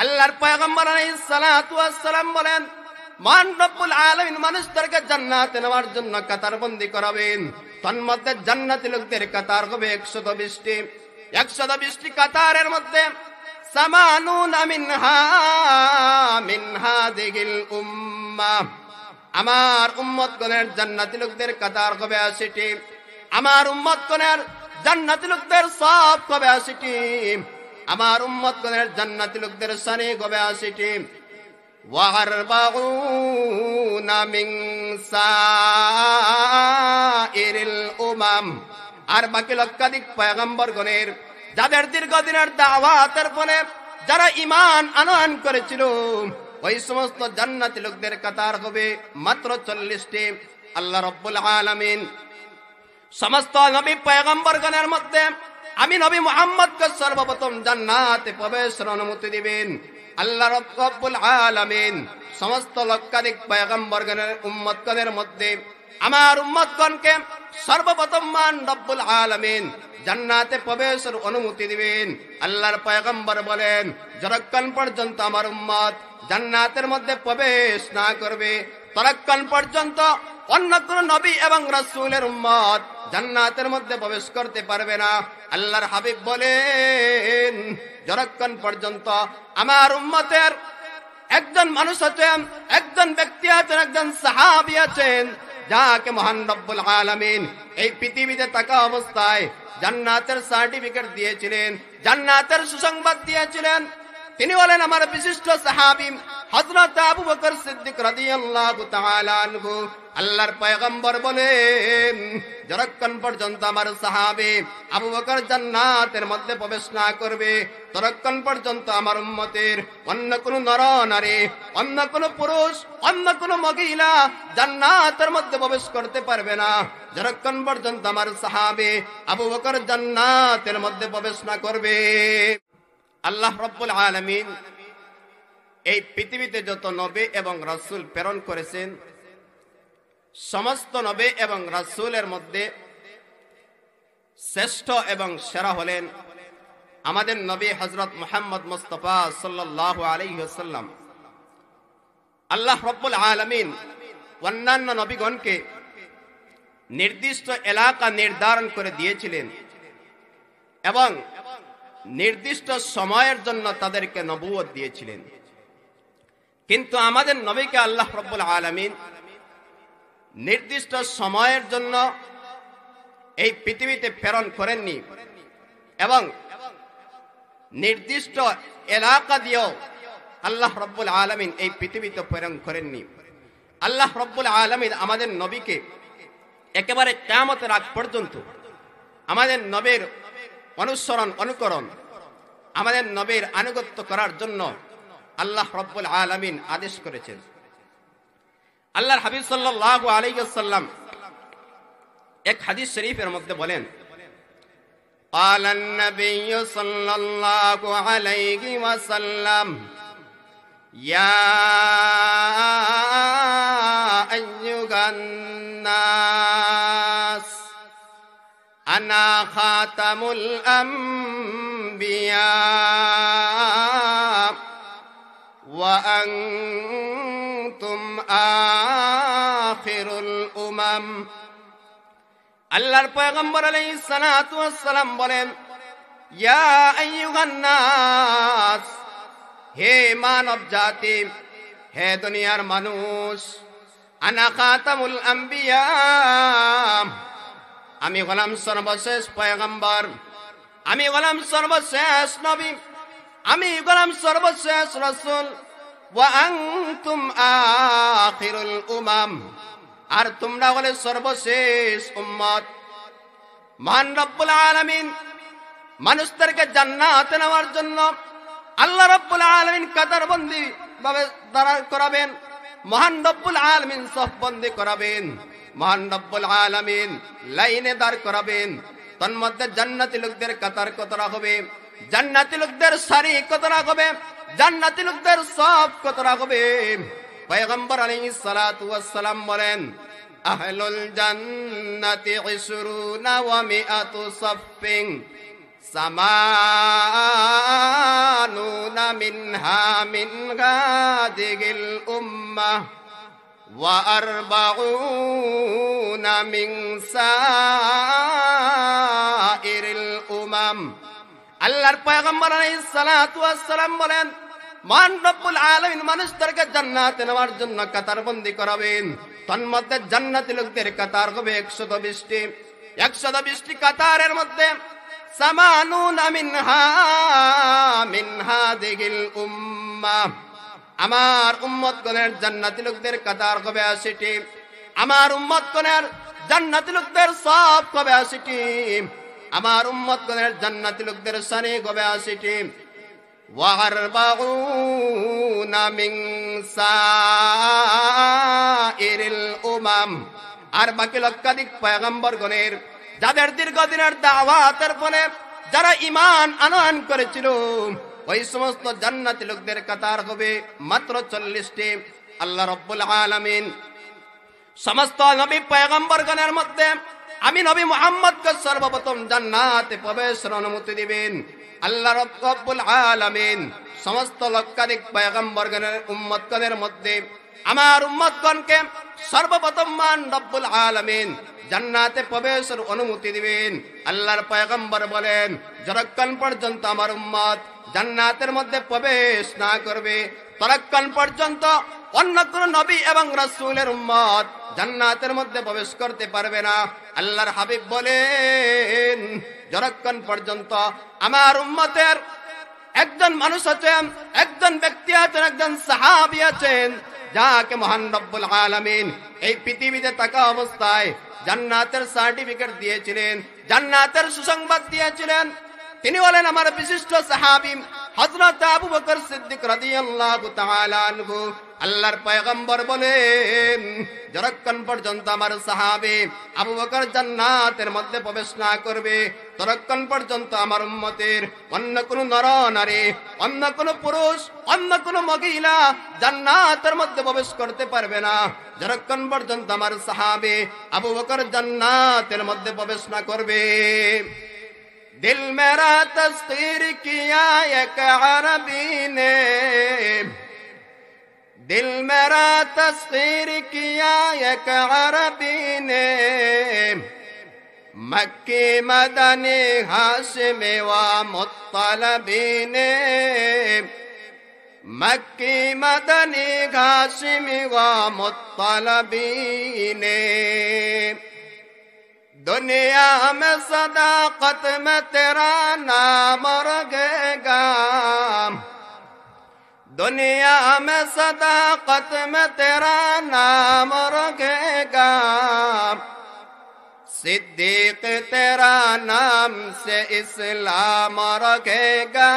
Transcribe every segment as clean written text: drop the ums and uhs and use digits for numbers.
আল্লাহর পয়গম্বর আলাইহিস সালাতু ওয়াস সালাম বলেন, মহান রব্বুল আলামিন মানুষদেরকে জান্নাতে নেওয়ার জন্য কাতারবন্দি করাবেন। তন্মধ্যে জান্নাতি লোকদের কাতার হবে 120টি। 120টি কাতারের মধ্যে সামানুনা মিন হাযিহিল উম্মাহ, আমার উম্মতগণের জান্নাতি লোকদের কাতার হবে 80টি। আমার উম্মতগণের জান্নাতি লোকদের সব হবে 80টি। আমার উম্মতগণের জান্নাতি লোকদের সানি হবে 80টি। ওয়ারবাউনা মিন সাইরিল উমাম, আর বাকি লক্ষাধিক পয়গম্বরগণের যাদের দীর্ঘদিনের দাওয়াতের ফলে যারা ঈমান আনয়ন করেছিল, ওই সমস্ত জান্নাতি লোকদের কাতার হবে মাত্র 40টি। আল্লাহ রাব্বুল আলামিন সমস্ত নবী পয়গম্বরগণের মধ্যে আমি নবী মুহাম্মদকে সর্বপ্রথম জান্নাতে প্রবেশের অনুমতি দিবেন। আল্লাহ রাব্বুল আলামিন সমস্ত লক্ষাধিক পয়গম্বরগণের উম্মতগণের মধ্যে আমার উম্মতগণকে সর্বপ্রথম মান রব্বুল আলামিন জান্নাতে প্রবেশের অনুমতি দিবেন। আল্লাহর পয়গম্বর বলেন, যতক্ষণ পর্যন্ত আমার উম্মত জান্নাতের মধ্যে প্রবেশ না করবে, ততক্ষণ পর্যন্ত অন্য কোন নবী এবং রাসূলের উম্মত জান্নাতের মধ্যে প্রবেশ করতে পারবে না। আল্লাহর হাবিব বলেন, যতক্ষণ পর্যন্ত আমার উম্মতের একজন মানুষ আছেন, একজন ব্যক্তি আছেন, একজন সাহাবী আছেন, যাকে মহান রব্বুল আলামিন এই পৃথিবীতে থাকা অবস্থায় জান্নাতের সার্টিফিকেট দিয়েছিলেন, জান্নাতের সুসংবাদ দিয়েছিলেন, তিনি হলেন আমার বিশিষ্ট সাহাবী হযরত আবু বকর সিদ্দিক রাদিয়াল্লাহু তাআলা আনহু। আল্লাহর পয়গম্বর বলেন, যতক্ষণ পর্যন্ত আমার সাহাবী আবু বকর জান্নাতের মধ্যে প্রবেশ না করবে, ততক্ষণ পর্যন্ত আমার উম্মতের অন্য কোন নর নারী, অন্য কোন পুরুষ, অন্য কোন মহিলা জান্নাতের মধ্যে প্রবেশ করতে পারবে না, যতক্ষণ পর্যন্ত আমার সাহাবী আবু বকর জান্নাতের মধ্যে প্রবেশ না করবে। আল্লাহ রাব্বুল আলামিন এই পৃথিবীতে যত নবী এবং রাসূল প্রেরণ করেছেন, সমস্ত নবী এবং রাসূলের মধ্যে শ্রেষ্ঠ এবং সেরা হলেন আমাদের নবী হযরত মুহাম্মদ মুস্তাফা সাল্লাল্লাহু আলাইহি ওয়াসাল্লাম। আল্লাহ রাব্বুল আলামিন অন্যান্য নবীগণকে নির্দিষ্ট এলাকা নির্ধারণ করে দিয়েছিলেন এবং নির্দিষ্ট সময়ের জন্য তাদেরকে নবুয়ত দিয়েছিলেন, কিন্তু আমাদের নবীকে আল্লাহ রাব্বুল আলামিন নির্দিষ্ট সময়ের জন্য এই পৃথিবীতে প্রেরণ করেননি এবং নির্দিষ্ট এলাকা দিয়েও আল্লাহ রাব্বুল আলামিন এই পৃথিবীতে প্রেরণ করেননি। আল্লাহ রাব্বুল আলামিন আমাদের নবীকে একেবারে কিয়ামতের আগ পর্যন্ত আমাদের নবীর অনুসরণ অনুকরণ, আমাদের নবীর আনুগত্য করার জন্য আল্লাহ রাব্বুল আলামিন আদেশ করেছেন। আল্লাহর হাবিব সাল্লাল্লাহু আলাইহি ওয়াসাল্লাম এক হাদিস শরীফের মধ্যে বলেন, قال النبي صلى الله عليه وسلم يا أيها الناس أنا خاتم الأنبياء وأنتم آخر الأمم। আল্লাহর পয়গম্বর আলাইহিস সালাতু ওয়াস সালাম বলেন, ইয়া আইয়ুহান নাস, হে মানব জাতি, হে দুনিয়ার মানুষ, আনা খাতামুল আম্বিয়া, আমি হলাম সর্বশেষ পয়গম্বর, আমি হলাম সর্বশেষ নবী, আমি হলাম সর্বশেষ রাসূল, ওয়া আনতুম আখিরুল উমাম, আর তোমরা হলে সর্বশেষ উম্মত। মহান রব্বুল আলামিন মানুষদেরকে জান্নাতে নেওয়ার জন্য আল্লাহ রব্বুল আলামিন কাতারবন্দি ভাবে দাঁড় করাবেন, মহান রব্বুল আলামিন সফবন্দি করাবেন, মহান রব্বুল আলামিন লাইনে দাঁড় করাবেন। তন্মধ্যে জান্নাতি লোকদের কাতার কতরা হবে, জান্নাতি লোকদের সারি কতরা হবে, জান্নাতি লোকদের সফ কতরা হবে। পয়গম্বর আলাইহিস সালাতু ওয়াস সালাম বলেন, আহলুল জান্নাতি 20 ওয়া 100 সাফিন সামানুনা মিনহা মিন হাযিহিল উম্মাহ ওয়া আরবাউনা মিন সাইরিল উমাম। আল্লাহর পয়গম্বর আলাইহিস সালাতু ওয়াস সালাম বলেন, মহান রব্বুল আলামিন মানুষদেরকে জান্নাতে নেওয়ার জন্য কাতারবন্দি করাবেন। তন্মধ্যে জান্নাতি লোকদের কাতার হবে 120টি। 120টি কাতারের মধ্যে সামানুনা মিনহা মিন হাযিহিল উম্মাহ, আমার উম্মতগণের জান্নাতি লোকদের কাতার হবে 80টি। আমার উম্মতগণের জান্নাতি লোকদের সব হবে 80টি। আমার উম্মতগণের জান্নাতি লোকদের সানি হবে 80টি। ওয়া আরবাউনা মিন সাইরিল উমাম, আর বাকি লক্ষাধিক পয়গম্বরগণের যাদের দীর্ঘদিনের দাওয়াতের ফলে যারা ঈমান আনয়ন করেছিল, ওই সমস্ত জান্নাতি লোকদের কাতার হবে মাত্র 40টি। আল্লাহ রাব্বুল আলামিন সমস্ত নবী পয়গম্বরগণের মধ্যে আমি নবী মুহাম্মদকে সর্বপ্রথম জান্নাতে প্রবেশের অনুমতি দিবেন। আল্লাহ রাব্বুল আলামিন সমস্ত লক্ষাধিক পয়গম্বরগণের উম্মতগণের মধ্যে আমার উম্মতগণকে সর্বপ্রথম মান রব্বুল আলামিন জান্নাতে প্রবেশের অনুমতি দিবেন। আল্লাহর পয়গম্বর বলেন, যতক্ষণ পর্যন্ত আমার উম্মত জান্নাতের মধ্যে প্রবেশ না করবে, ততক্ষণ পর্যন্ত অন্য কোন নবী এবং রাসূলের উম্মত জান্নাতের মধ্যে প্রবেশ করতে পারবে না। আল্লাহর হাবিব বলেন, যতক্ষণ পর্যন্ত আমার উম্মতের একজন মানুষ আছেন, একজন ব্যক্তি আছেন, একজন সাহাবী আছেন, যাকে মহান রব্বুল আলামিন এই পৃথিবীতে থাকা অবস্থায় জান্নাতের সার্টিফিকেট দিয়েছিলেন, জান্নাতের সুসংবাদ দিয়েছিলেন, তিনি হলেন আমার বিশিষ্ট সাহাবী হযরত আবু বকর সিদ্দিক রাদিয়াল্লাহু তাআলা আনহু। আল্লাহর পয়গম্বর বলেন, যতক্ষণ পর্যন্ত আমার সাহাবী আবু বকর জান্নাতের মধ্যে প্রবেশ না করবে, ততক্ষণ পর্যন্ত আমার উম্মতের অন্য কোন নর নারী, অন্য কোন পুরুষ, অন্য কোন মহিলা জান্নাতের মধ্যে প্রবেশ করতে পারবে না। যতক্ষণ পর্যন্ত আমার সাহাবী আবু বকর জান্নাতের মধ্যে প্রবেশ না করবে। दिल मेरा तस्खीर किया एक अरबी ने, दिल मेरा तस्खीर किया एक अरबी ने, मक्की मदनी हाशिमी व मुत्तलबी ने, मक्की मदनी हाशिमी व मुत्तलबी ने। दुनिया में सदाकत में तेरा नाम रहेगा, दुनिया में सदाकत में तेरा नाम रहेगा, सिद्दीक तेरा नाम से इस्लाम रखेगा,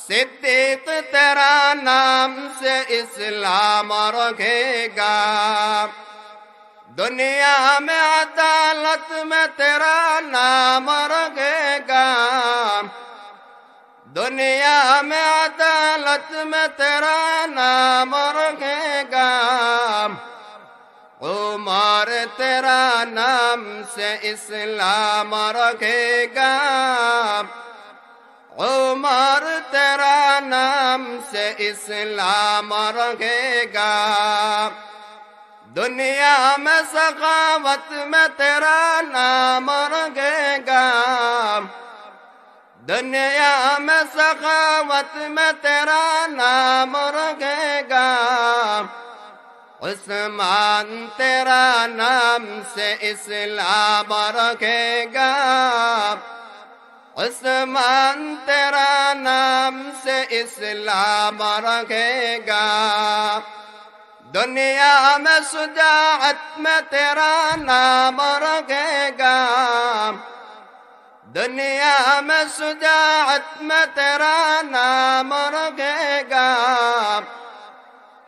सिद्दीक तेरा नाम से इस्लाम रखेगा। दुनिया में अदालत में तेरा नाम रहेगा, दुनिया में अदालत में तेरा नाम रहेगा, उमर तेरा नाम से इस्लाम रखेगा, उमर तेरा नाम से इस्लाम रखेगा। दुनिया में सखावत में तेरा नाम रहेगा, दुनिया में सखावत में तेरा नाम रहेगा, उस्मान तेरा नाम से इस्लाम रखेगा, उस्मान तेरा नाम से इस्लाम रखेगा। दुनिया में शुजाअत में तेरा नाम रखेगा, दुनिया में शुजाअत में तेरा नाम रखेगा,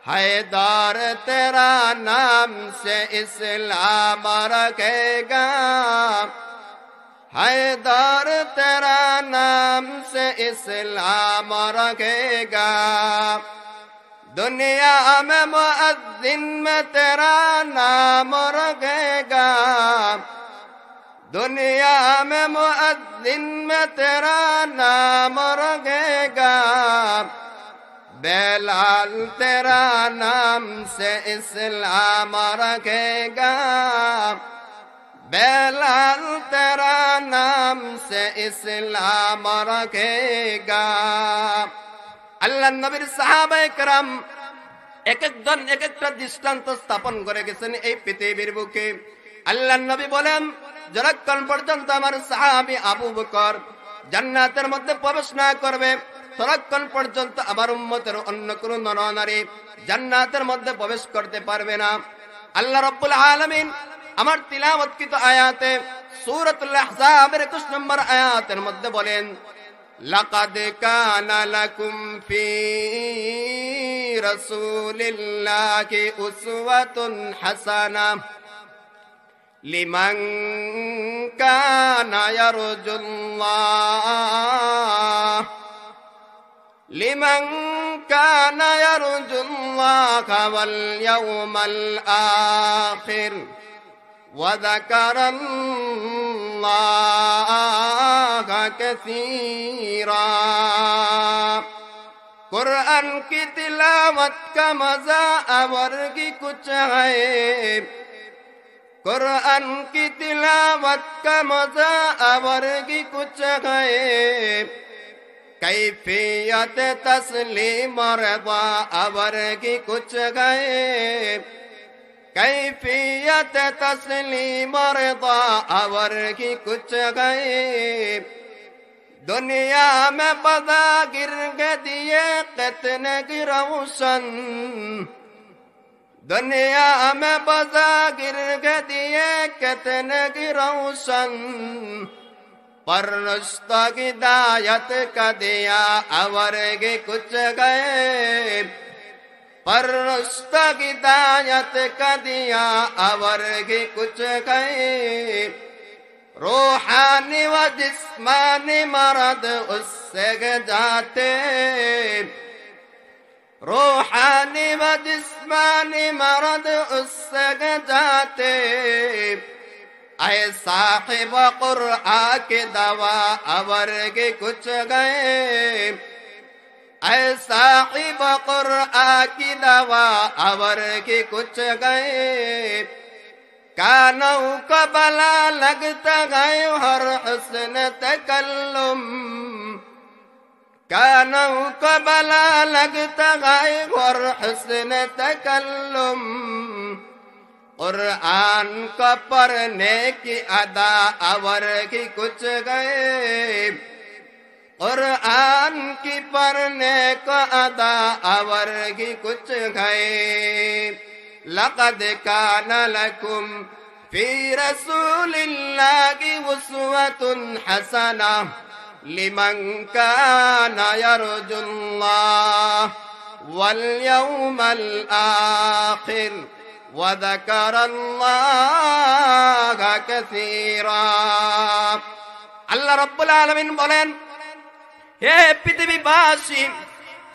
हैदर तेरा नाम से इस्लाम रखेगा, हैदर तेरा नाम से इस्लाम रखेगा। दुनिया में मुअज्जिन में तेरा नाम रखेगा, دنیا میں مؤذن میں تیرا نام رہے گا، بلال تیرا نام سے اسلام رکھے گا، بلال تیرا نام سے اسلام رکھے گا۔ আল্লাহ নবীর সাহাবায়ে কেরাম এক একজন এক একটা দৃষ্টান্ত স্থাপন করে গেছেন এই পৃথিবীর বুকে। আল্লাহ নবী বলেন, যতক্ষণ পর্যন্ত আমার সাহাবী আবু বকর জান্নাতের মধ্যে প্রবেশ না করবে, ততক্ষণ পর্যন্ত আমার উম্মতের অন্য কোনো নরনারী জান্নাতের মধ্যে প্রবেশ করতে পারবে না। আল্লাহ রাব্বুল আলামিন আমার তিলাওয়াতকৃত আয়াতে সূরাতুল আহজাবের 21 নম্বর আয়াতের মধ্যে বলেন, লাকাদ কানা লাকুম ফি রাসূলিল্লাহি উসওয়াতুন হাসানাহ লিমান কানা ইয়ারজুল্লাহ লিমান কানা ইয়ারজুল্লাহা ওয়াল ইয়াওমাল আখির ওয়া যাকারাল্লাহা কাসীরা। कुरान की तिलावत का मजा और की कुछ है, कुरान की तिलावत का मजा और की कुछ है, कैफियत तस्लीम रज़ा और की कुछ है, कैफियत तस्लीम रज़ा और की कुछ है। दुनिया में बदा गिर के दिए कितने की रोशन, दुनिया में बदा गिर के दिए कितने की रोशन, पर रुश्ता की दायत का दिया अवर की कुछ गए, पर रुश्ता की दायत का दिया अवर की कुछ गए। रूहानी व जिस्मानी मरद उससे जाते, रूहानी व जिस्मानी मरद उससे जाते। ऐ साहिब कुरआन की दवा अवर की कुछ गए, ऐ साहिब कुरआन की दवा अवर की कुछ गए। कानों को बला लगता गए हर हुस्न तकल्लुम, कानों को बला लगता गए हर हुस्न तकल्लुम। कुरान को पढ़ने की अदा अवर की कुछ गए, कुरान की पढ़ने को अदा अवर की कुछ गए। लक़द काना लकुम फी रसूलिल्लाहि उस्वतुन हसनह लिमन काना यरजुल्लाह वल यौमल आखिर व ज़करल्लाहा कासीरा। আল্লাহ রাব্বুল আলামিন বলেন, হে পৃথিবীবাসী,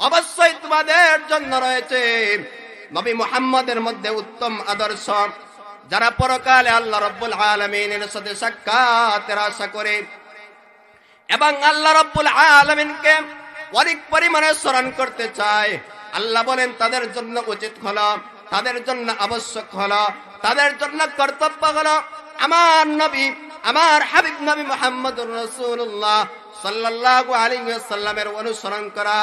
অবশ্যই তোমাদের জন্য রয়েছে নবী মুহাম্মদের মধ্যে উত্তম আদর্শ, যারা পরকালে আল্লাহ রাব্বুল আলামিনের সাথে সাক্ষাতের আশা করে এবং আল্লাহ রাব্বুল আলামিনকে অধিক পরিমাণে স্মরণ করতে চায়। আল্লাহ বলেন তাদের জন্য উচিত হলো, তাদের জন্য আবশ্যক হলো, তাদের জন্য কর্তব্য হলো আমার নবী, আমার হাবিব নবী মুহাম্মদুর রাসূলুল্লাহ সাল্লাল্লাহু আলাইহি ওয়াসাল্লামের অনুসরণ করা।